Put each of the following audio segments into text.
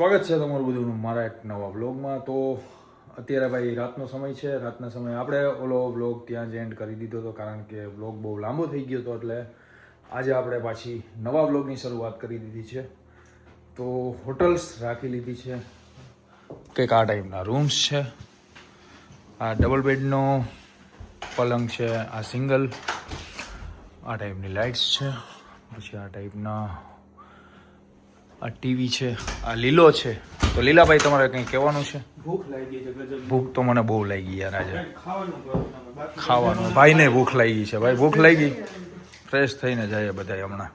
સ્વાગત છે તમારું બધું મારા એક નવા વ્લોગમાં. તો અત્યારે ભાઈ રાતનો સમય છે. રાતના સમયે આપણે ઓલો વ્લોગ ત્યાં જ એન્ડ કરી દીધો હતો, કારણ કે વ્લોગ બહુ લાંબો થઈ ગયો હતો. એટલે આજે આપણે પાછી નવા વ્લોગની શરૂઆત કરી દીધી છે. તો હોટલ્સ રાખી લીધી છે, કંઈક આ ટાઈપના રૂમ્સ છે. આ ડબલ બેડનો પલંગ છે, આ સિંગલ, આ ટાઈપની લાઇટ્સ છે, પછી આ ટાઈપના આ ટીવી છે, આ લીલો છે. તો લીલાભાઈ તમારે કંઈ કહેવાનું છે? ભૂખ લાગી છે ગજબ. ભૂખ તો મને બહુ લાગી યાર આજે. ખાવાનું ખાવાનું ભાઈને ભૂખ લાગી છે. ભાઈ ભૂખ લાગી, ફ્રેશ થઈને જાય બધા હમણાં.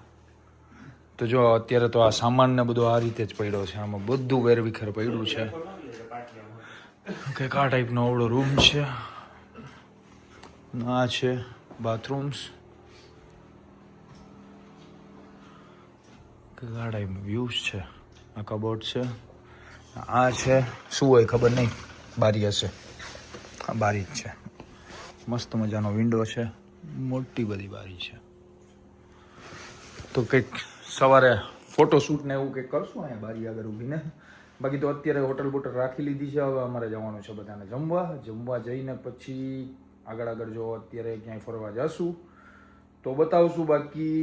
તો જો અત્યારે તો આ સામાન ને બધું આ રીતે જ પડ્યો છે, આમાં બધું વેરવિખેર પડ્યું છે. કંઈક આ ટાઈપનો અવળો રૂમ છે. આ છે બાથરૂમ્સ, કંઈક આ ટાઈપનો વ્યૂઝ છે. આ કબોર્ડ છે. આ છે શું હોય ખબર નહીં, બારી હશે. હા બારી જ છે. મસ્ત મજાનો વિન્ડો છે, મોટી બધી બારી છે. તો કંઈક સવારે ફોટોશૂટ ને એવું કંઈક કરશું અહીંયા બારી આગળ ઊભીને. બાકી તો અત્યારે હોટલ બોટલ રાખી લીધી છે. હવે અમારે જવાનું છે બધાને જમવા જઈને પછી આગળ જો અત્યારે ક્યાંય ફરવા જશું તો બતાવશું. બાકી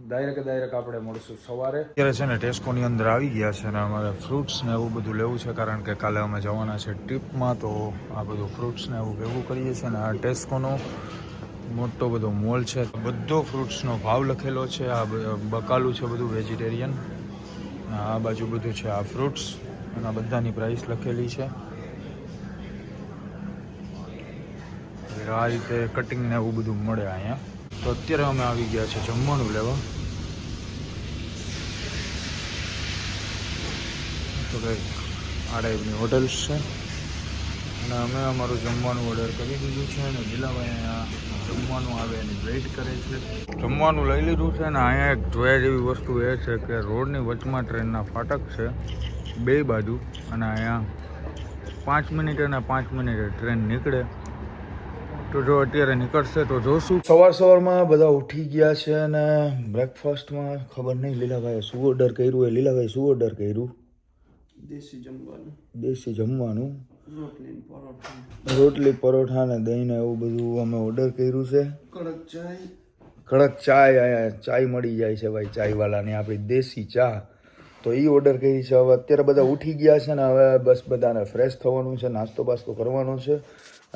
ડાયરેક્ટ આપણે મળશું સવારે. અત્યારે છે ને ટેસ્કોની અંદર આવી ગયા છે, અને અમારે ફ્રૂટ્સ ને એવું બધું લેવું છે, કારણ કે કાલે અમે જવાના છે ટ્રીપમાં. તો આ બધું ફ્રૂટ્સ ને એવું ભેગું કરીએ છીએ. ને આ ટેસ્કોનો મોટો બધો મોલ છે, બધો ફ્રૂટ્સનો ભાવ લખેલો છે. આ બકાલું છે બધું વેજીટેરિયન. આ બાજુ બધું છે આ ફ્રૂટ્સ, અને આ બધાની પ્રાઇસ લખેલી છે. આ રીતે કટિંગ ને એવું બધું મળે અહીંયા. તો અત્યારે અમે આવી ગયા છે જમવાનું લેવા. તો કંઈક આ ટાઈપની હોટલ્સ છે, અને અમે અમારું જમવાનું ઓર્ડર કરી દીધું છે. અને લીલાભાઈ અહીંયા જમવાનું આવે એની વેઇટ કરે છે. જમવાનું લઈ લીધું છે. ને અહીંયા એક જોયા જેવી વસ્તુ એ છે કે રોડની વચમાં ટ્રેનના ફાટક છે બે બાજુ, અને અહીંયા 5 મિનિટે અને 5 મિનિટે ટ્રેન નીકળે. તો જો અત્યારે નીકળશે તો જોશું. સવારમાં બધા ઉઠી ગયા છે, અને બ્રેકફાસ્ટમાં ખબર નહીં લીલાભાઈએ શું ઓર્ડર કર્યું. લીલાભાઈ શું ઓર્ડર કર્યું? દેશી જમવાનું, રોટલી પરોઠા ને દહીં ને એવું બધું અમે ઓર્ડર કર્યું છે. કડક ચાય અહીંયા ચાય મળી જાય છે ભાઈ, ચાયવાલાની આપણી દેશી ચા. તો એ ઓર્ડર કરી છે. હવે અત્યારે બધા ઉઠી ગયા છે ને હવે બસ બધાને ફ્રેશ થવાનું છે, નાસ્તો બાસ્તો કરવાનો છે,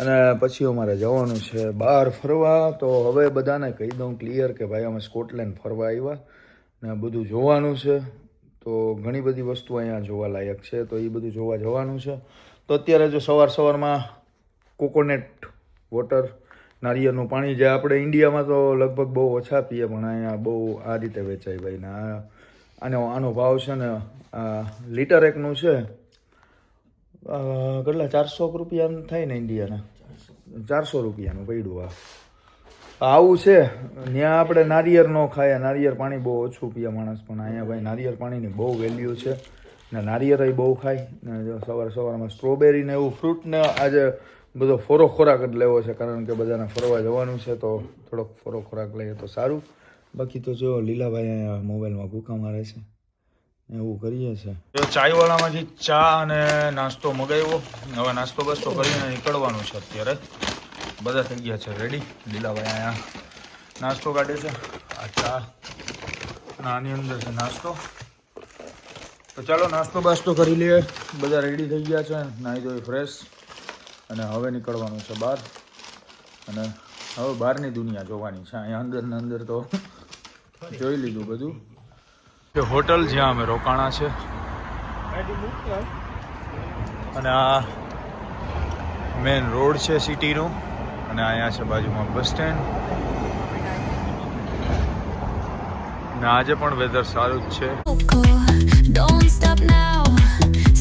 અને પછી અમારે જવાનું છે બહાર ફરવા. તો હવે બધાને કહી દઉં ક્લિયર કે ભાઈ અમે સ્કોટલેન્ડ ફરવા આવ્યા ને બધું જોવાનું છે. તો ઘણી બધી વસ્તુ અહીંયા જોવા લાયક છે, તો એ બધું જોવા જવાનું છે. તો અત્યારે જો સવારમાં કોકોનટ વોટર, નારિયેળનું પાણી, જે આપણે ઇન્ડિયામાં તો લગભગ બહુ ઓછા પીએ, પણ અહીંયા બહુ આ રીતે વેચાય ભાઈ. ને આનો ભાવ છે ને લીટર એકનું છે કેટલા 400 રૂપિયાનું થાય ને ઇન્ડિયાના, 400 રૂપિયાનું પડ્યું. આવું છે. ત્યાં આપણે નારિયેળ ન ખાય, નારિયેળ પાણી બહુ ઓછું પીએ માણસ, પણ અહીંયા ભાઈ નારિયેળ પાણીની બહુ વેલ્યુ છે. ને નારિયેળ બહુ ખાય. ને સવારમાં સ્ટ્રોબેરી ને એવું ફ્રૂટ ને આજે બધો ફોરો ખોરાક જ લેવો છે, કારણ કે બધાને ફરવા જવાનું છે. તો થોડોક ફોરો ખોરાક લઈએ તો સારું. બાકી તો જો લીલાભાઈ અહીંયા મોબાઈલમાં ભૂકા મારે છે, એવું કરીએ છે. જો ચાયવાળામાંથી ચા અને નાસ્તો મગાવ્યો. હવે નાસ્તો બસ્તો કરીને નીકળવાનું છે. અત્યારે બધા થઈ ગયા છે રેડી. લીલાભાઈ અહીંયા નાસ્તો કાઢે છે. આ ચા અને આની અંદર છે નાસ્તો. તો ચાલો નાસ્તો બાસ્તો કરી લઈએ. બધા રેડી થઈ ગયા છે, નાહી ધોઈ ફ્રેશ, અને હવે નીકળવાનું છે બહાર. અને હવે બહારની દુનિયા જોવાની છે. અહીંયા અંદર તો જોઈ લીધું બધું. હોટલ જ્યાં અમે રોકાણા છે, અને આ મેન રોડ છે સિટીનો, અને અહીંયા છે બાજુમાં બસ સ્ટેન્ડ. ને આજે પણ વેધર સારું જ છે. Don't stop now,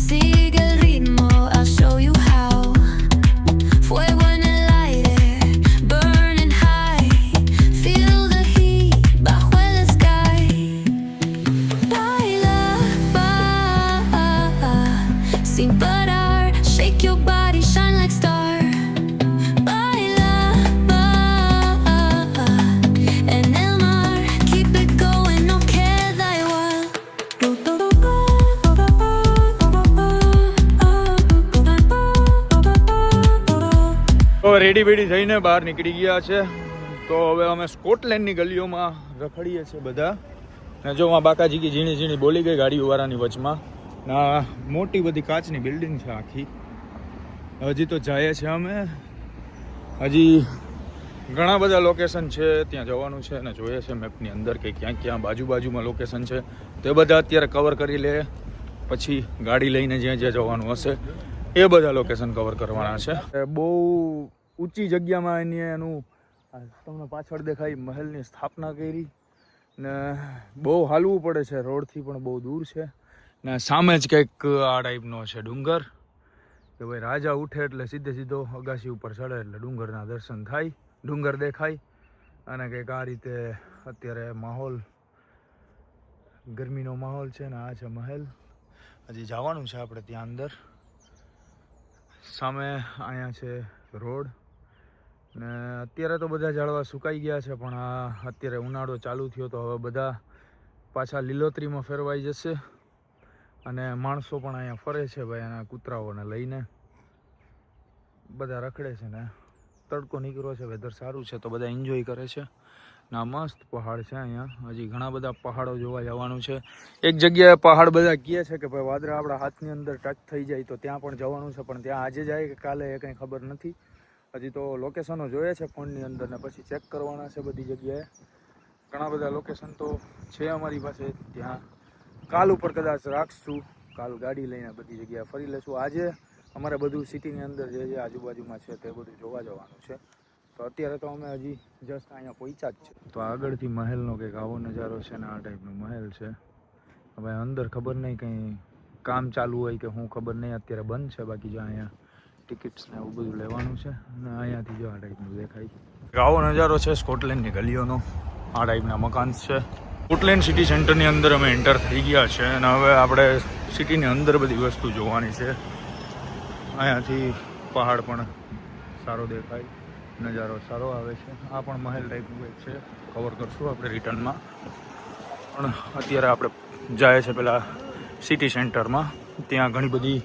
sigue el ritmo, I'll show you how. Fuego en el aire, burning high, feel the heat bajo el sky. Baila, sin parar, shake your body, shine like star. Baila, en el mar, keep ready બેડી થઈને બહાર નીકળી ગયા છે. તો હવે અમે સ્કોટલેન્ડની ગલીઓમાં રખડીએ છીએ બધા. ને જો આ બાકાજી કી ઝીણી ઝીણી બોલી ગઈ ગાડીઓવાળાની વચમાં. ના મોટી બધી કાચની બિલ્ડિંગ છે આખી. હજી તો જાય છે અમે. હજી ઘણા બધા લોકેશન છે ત્યાં જવાનું છે અને જોઈએ છે મેપની અંદર કે ક્યાં ક્યાં બાજુમાં લોકેશન છે તે બધા અત્યારે કવર કરી લે. પછી ગાડી લઈને જ્યાં જ્યાં જવાનું હશે એ બધા લોકેશન કવર કરવાના છે. બહુ ઊંચી જગ્યામાં એનું તમને પાછળ દેખાય મહેલની સ્થાપના કરી ને બહુ હાલવું પડે છે. રોડથી પણ બહુ દૂર છે ને સામે જ કંઈક આ ટાઈપનો છે ડુંગર કે ભાઈ રાજા ઉઠે એટલે સીધો અગાસી ઉપર ચડે એટલે ડુંગરના દર્શન થાય, ડુંગર દેખાય. અને કંઈક આ રીતે અત્યારે માહોલ ગરમીનો માહોલ છે ને આ છે મહેલ. હજી જવાનું છે આપણે ત્યાં અંદર. સામે અહીંયા છે રોડ ને અત્યારે તો બધા ઝાડવા સુકાઈ ગયા છે પણ આ અત્યારે ઉનાળો ચાલુ થયો તો હવે બધા પાછા લીલોતરીમાં ફેરવાઈ જશે. અને માણસો પણ અહીંયા ફરે છે ભાઈ એના કૂતરાઓને લઈને. બધા રખડે છે ને તડકો નીકળ્યો છે, વેધર સારું છે તો બધા એન્જોય કરે છે. ના મસ્ત પહાડ છે અહીંયા. હજી ઘણા બધા પહાડો જોવા જવાનું છે. એક જગ્યાએ પહાડ બધા કહે છે કે ભાઈ વાદળા આપણા હાથની અંદર ટચ થઈ જાય તો ત્યાં પણ જવાનું છે પણ ત્યાં આજે જાય કે કાલે એ કંઈ ખબર નથી. હજી તો લોકેશનો જોઈએ છે ફોનની અંદર ને પછી ચેક કરવાના છે બધી જગ્યાએ. ઘણા બધા લોકેશન તો છે અમારી પાસે. ત્યાં કાલ ઉપર કદાચ રાખશું. કાલ ગાડી લઈને બધી જગ્યાએ ફરી લેશું. આજે અમારે બધું સિટીની અંદર જે જે આજુબાજુમાં છે તે બધું જોવા જવાનું છે. તો અત્યારે તો અમે હજી જસ્ટ અહીંયા પહોંચ્યા જ છે. તો આગળથી મહેલનો કંઈક આવો નજારો છે ને આ ટાઈપનો મહેલ છે. હવે અંદર ખબર નહીં કંઈ કામ ચાલુ હોય કે હું ખબર નહીં. અત્યારે બંધ છે. બાકી જો અહીંયા ટિકિટ્સ ને એવું બધું લેવાનું છે અને અહીંયાથી જો આ ટાઈપનું દેખાય. આવો નજારો છે સ્કોટલેન્ડની ગલીઓનો. આ ટાઈપના મકાન છે. સ્કોટલેન્ડ સિટી સેન્ટરની અંદર અમે એન્ટર થઈ ગયા છે અને હવે આપણે સિટીની અંદર બધી વસ્તુ જોવાની છે. અહીંયાથી પહાડ પણ સારો દેખાય, નજારો સારો આવે છે. આ પણ મહેલ ટાઈપનું કંઈક છે. કવર કરશું આપણે રિટર્નમાં. પણ અત્યારે આપણે જાય છે પેલા સિટી સેન્ટરમાં. ત્યાં ઘણી બધી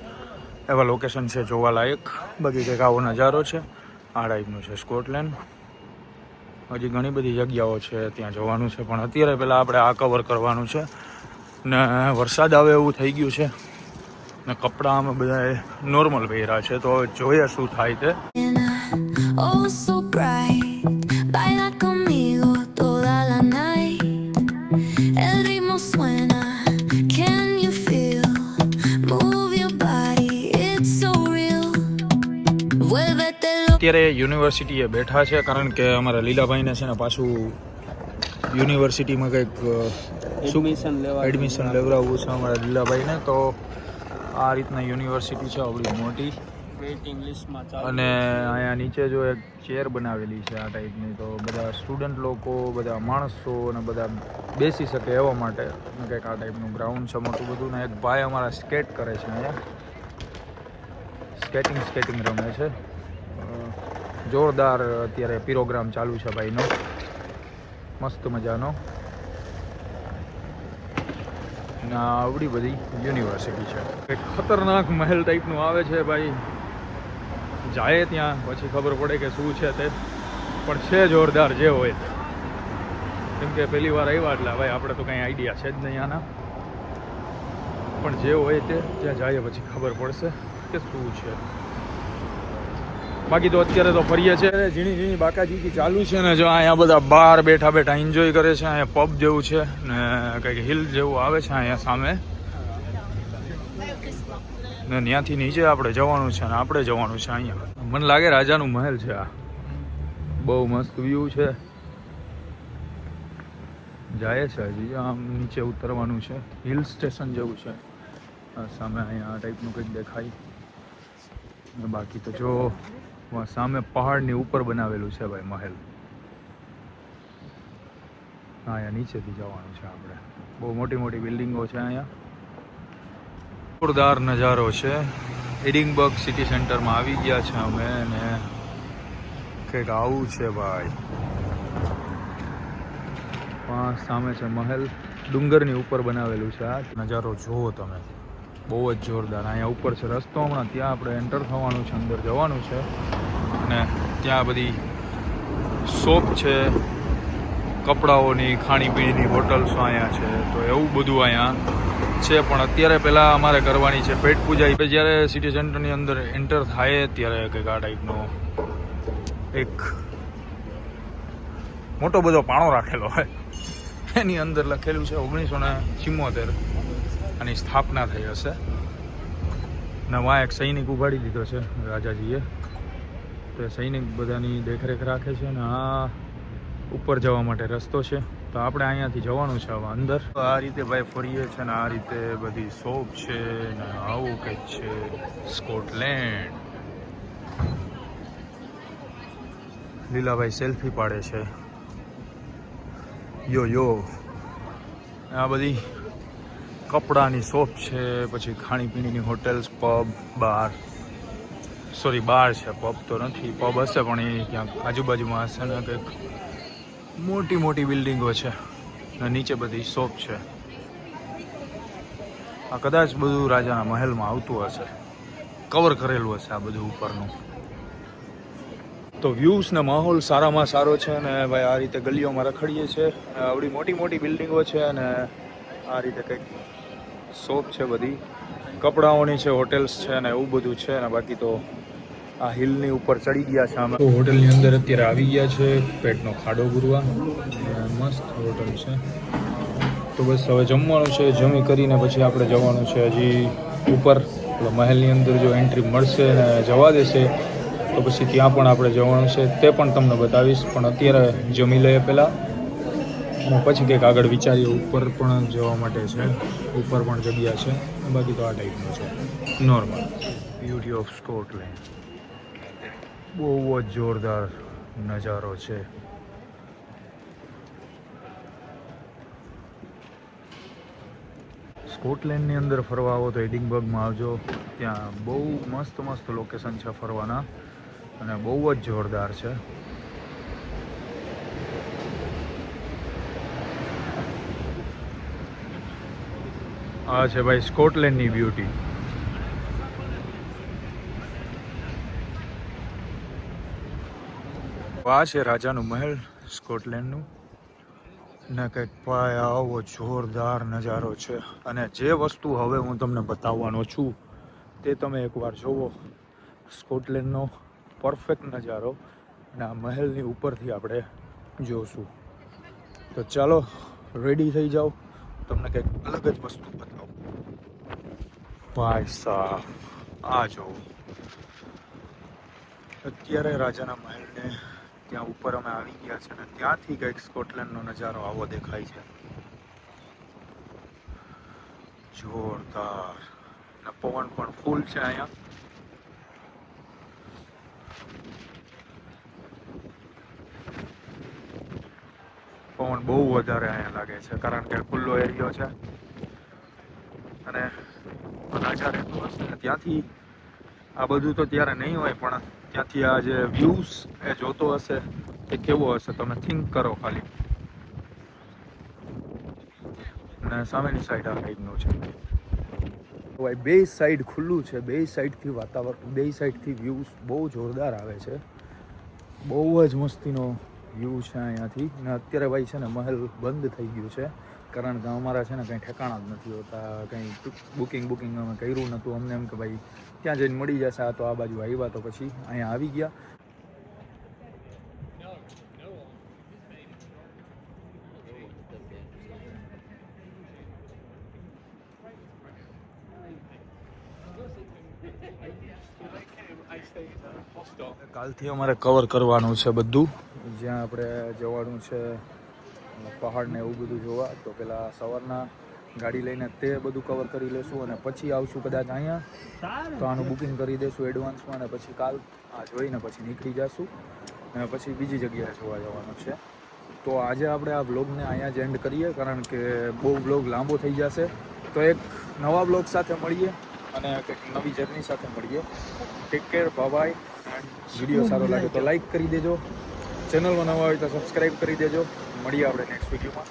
એવા લોકેશન છે જોવાલાયક. બાકી કંઈક આવો નજારો છે. આ ટાઈપનું છે સ્કોટલેન્ડ. હજી ઘણી બધી જગ્યાઓ છે ત્યાં જવાનું છે પણ અત્યારે પહેલાં આપણે આ કવર કરવાનું છે. ને વરસાદ આવે એવું થઈ ગયું છે ને કપડાં અમે બધાએ નોર્મલ પહેર્યા છે તો હવે જોઈએ શું થાય તે. Oh, so bright, baila conmigo toda la night. El ritmo suena, can you feel? Move your body, it's so real. Vuélvete loco. અત્યારે યુનિવર્સિટીએ બેઠા છે કારણ કે અમારા લીલાભાઈને છે ને પાછું યુનિવર્સિટીમાં કંઈક એડમિશન લેવડાવવું છે અમારા લીલાભાઈને. તો આ રીતના યુનિવર્સિટી છે આવડી મોટી વેઇટિંગ લિસ્ટમાં અને અહીંયા નીચે જો એક ચેર બનાવેલી છે આ ટાઈપની. તો બધા સ્ટુડન્ટ લોકો, બધા માણસો અને બધા બેસી શકે એવા માટે કંઈક આ ટાઈપનું ગ્રાઉન્ડ છે મોટું બધું. ને એક ભાઈ અમારા સ્કેટ કરે છે અહીંયા. સ્કેટિંગ રમે છે. જોરદાર અત્યારે પ્રોગ્રામ ચાલુ છે ભાઈનો, મસ્ત મજાનો. આવડી બધી યુનિવર્સિટી છે. એક ખતરનાક મહેલ ટાઈપનું આવે છે ભાઈ. જાય ત્યાં પછી ખબર પડે કે શું છે તે. પણ છે જોરદાર જે હોય. કેમ કે પહેલી વાર આવ્યા એટલે ભાઈ આપણે તો કંઈ આઈડિયા છે જ નહીં આના. પણ જે હોય તે ત્યાં જાય પછી ખબર પડશે કે શું છે. બાકી તો અત્યારે તો ફરીએ છે. ઝીણી બાકાજી ચાલુ છે ને જો અહીંયા બધા બહાર બેઠા એન્જોય કરે છે. અહીંયા પબ જેવું છે ને કંઈક હિલ જેવું આવે છે અહીંયા સામે. ને ત્યાંથી નીચે આપણે જવાનું છે ને આપણે જવાનું છે અહીંયા. મને લાગે રાજાનું મહેલ છે આ. બહુ મસ્ત વ્યૂ છે. જાય છે હજી આમ નીચે ઉતરવાનું છે. હિલ સ્ટેશન જેવું છે. સામે અહીંયા આ ટાઈપનું કંઈક દેખાય. બાકી તો જો સામે પહાડની ઉપર બનાવેલું છે ભાઈ મહેલ. હા અહીંયા નીચેથી જવાનું છે આપણે. બહુ મોટી બિલ્ડિંગો છે અહીંયા. જોરદાર નજારો છે. એડિનબર્ગ સિટી સેન્ટરમાં આવી ગયા છે અમે ને કંઈક આવું છે ભાઈ. સામે છે મહેલ. ડુંગરની ઉપર બનાવેલું છે. આ નજારો જુઓ તમે, બહુ જ જોરદાર. અહીંયા ઉપર છે રસ્તો. હમણાં ત્યાં આપણે એન્ટર થવાનું છે, અંદર જવાનું છે અને ત્યાં બધી શોપ છે, કપડાઓની, ખાણીપીણીની હોટલ્સ અહીંયા છે. તો એવું બધું અહીંયા છે. પણ અત્યારે પહેલાં અમારે કરવાની છે પેટ પૂજા. જ્યારે સિટી સેન્ટરની અંદર એન્ટર થાય ત્યારે કંઈક આ ટાઈપનો એક મોટો બધો પાણો રાખેલો હોય, એની અંદર લખેલું છે 1974 આની સ્થાપના થઈ હશે. નવા એક સૈનિક ઉભાડી દીધો છે રાજાજીએ. તો એ સૈનિક બધાની દેખરેખ રાખે છે. અને આ ઉપર જવા માટે રસ્તો છે. તો આપણે અહીંયાથી જવાનું છે હવે અંદર. આ રીતે ભાઈ ફરીએ છે ને આ રીતે બધી શોપ છે ને આવું કંઈક છે સ્કોટલેન્ડ. લીલાભાઈ સેલ્ફી પાડે છે. યો આ બધી કપડાની શોપ છે, પછી ખાણીપીણીની હોટેલ્સ, પબ, બાર. સોરી બાર છે, પબ તો નથી. પબ હશે પણ એ ક્યાંક આજુબાજુમાં હશે ને. કંઈક મોટી મોટી બિલ્ડિંગો છે ને નીચે બધી શોપ છે. આ કદાચ બધું રાજાના મહેલમાં આવતું હશે, કવર કરેલું હશે આ બધું ઉપરનું. તો વ્યૂઝ ને માહોલ સારામાં સારો છે. અને ભાઈ આ રીતે ગલીઓમાં રખડીએ છીએ. આવડી મોટી મોટી બિલ્ડિંગો છે અને આ રીતે કંઈક શોપ છે, બધી કપડાઓની છે, હોટેલ્સ છે ને એવું બધું છે. અને બાકી તો આ હિલની ઉપર ચડી ગયા છે અમે. તો હોટલની અંદર અત્યારે આવી ગયા છે પેટનો ખાડો પૂરવા. મસ્ત હોટલ છે. તો બસ હવે જમવાનું છે. જમી કરીને પછી આપણે જવાનું છે હજી ઉપર. મહેલની અંદર જો એન્ટ્રી મળશે ને જવા દેશે તો પછી ત્યાં પણ આપણે જવાનું છે. તે પણ તમને બતાવીશ. પણ અત્યારે જમી લઈએ પહેલાં અને પછી કંઈક આગળ વિચારીએ. ઉપર પણ જવા માટે છે, ઉપર પણ જગ્યા છે. બાકી તો આ ટાઈપનું છે નોર્મલ. Beauty of Scotland. બહુ જ જોરદાર નજારો છે. સ્કોટલેન્ડની અંદર ફરવા આવો તો એડિનબર્ગમાં આવજો. ત્યાં બહુ મસ્ત મસ્ત લોકેશન છે ફરવાના અને બહુ જ જોરદાર છે. આ છે ભાઈ સ્કોટલેન્ડની બ્યુટી. આ છે રાજાનું મહેલ સ્કોટલેન્ડનું. ને કંઈક ભાઈ આવો જોરદાર નજારો છે. અને જે વસ્તુ હવે હું તમને બતાવવાનો છું તે તમે એકવાર જુઓ. સ્કોટલેન્ડનો પરફેક્ટ નજારો અને આ મહેલની ઉપરથી આપણે જોશું. તો ચાલો રેડી થઈ જાઓ, તમને કંઈક અલગ જ વસ્તુ બતાવું. ભાઈ સાહેબ આ જુઓ. અત્યારે રાજાના મહેલને ત્યાં ઉપર અમે આવી ગયા છે ને ત્યાંથી કંઈક સ્કોટલેન્ડનો નજારો આવો દેખાય છે. જોરદાર. ને પવન પણ ફૂલ છે અહીંયા. પવન બહુ વધારે અહીંયા લાગે છે કારણ કે ખુલ્લો એરિયો છે. અને નજારો એટલો હશે ને ત્યાંથી આ બધું તો ત્યારે નહીં હોય પણ ત્યાંથી આ જે વ્યૂઝ એ જોતો હશે એ કેવો હશે તમે થિંક કરો ખાલી. અને સામેની સાઈડ આ ટાઈપનું છે. ભાઈ બે સાઈડ ખુલ્લું છે. બે સાઈડથી વાતાવરણ, બે સાઈડથી વ્યૂઝ બહુ જોરદાર આવે છે. બહુ જ મસ્તીનો વ્યૂ છે અહીંયાથી. ને અત્યારે ભાઈ છે ને મહેલ બંધ થઈ ગયું છે કારણ કે અમારા છે ને કંઈ ઠેકાણા જ નથી હોતા. કંઈ બુકિંગ અમે કર્યું નહોતું. અમને એમ કે ભાઈ ત્યાં જઈને મળી જશે. આ તો આ બાજુ આવ્યા તો પછી અહીંયા આવી ગયા. કાલથી અમારે કવર કરવાનું છે બધું. જ્યાં આપણે જવાનું છે પહાડ ને એવું બધું જોવા. તો પહેલાં સવારના ગાડી લઈને તે બધું કવર કરી લેશું અને પછી આવશું કદાચ અહીંયા. તો આનું બુકિંગ કરી દઈશું એડવાન્સમાં અને પછી કાલ આ જોઈને પછી નીકળી જઈશું અને પછી બીજી જગ્યાએ જોવા જવાનું છે. તો આજે આપણે આ વ્લોગને અહીંયા જ એન્ડ કરીએ કારણ કે બહુ વ્લોગ લાંબો થઈ જશે. તો એક નવા વ્લોગ સાથે મળીએ અને કંઈક નવી જર્ની સાથે મળીએ. Take care, by. વિડીયો સારો લાગે તો લાઈક કરી દેજો. ચેનલમાં નવા હોય તો સબસ્ક્રાઈબ કરી દેજો. મળીએ આપણે નેક્સ્ટ વિડીયોમાં.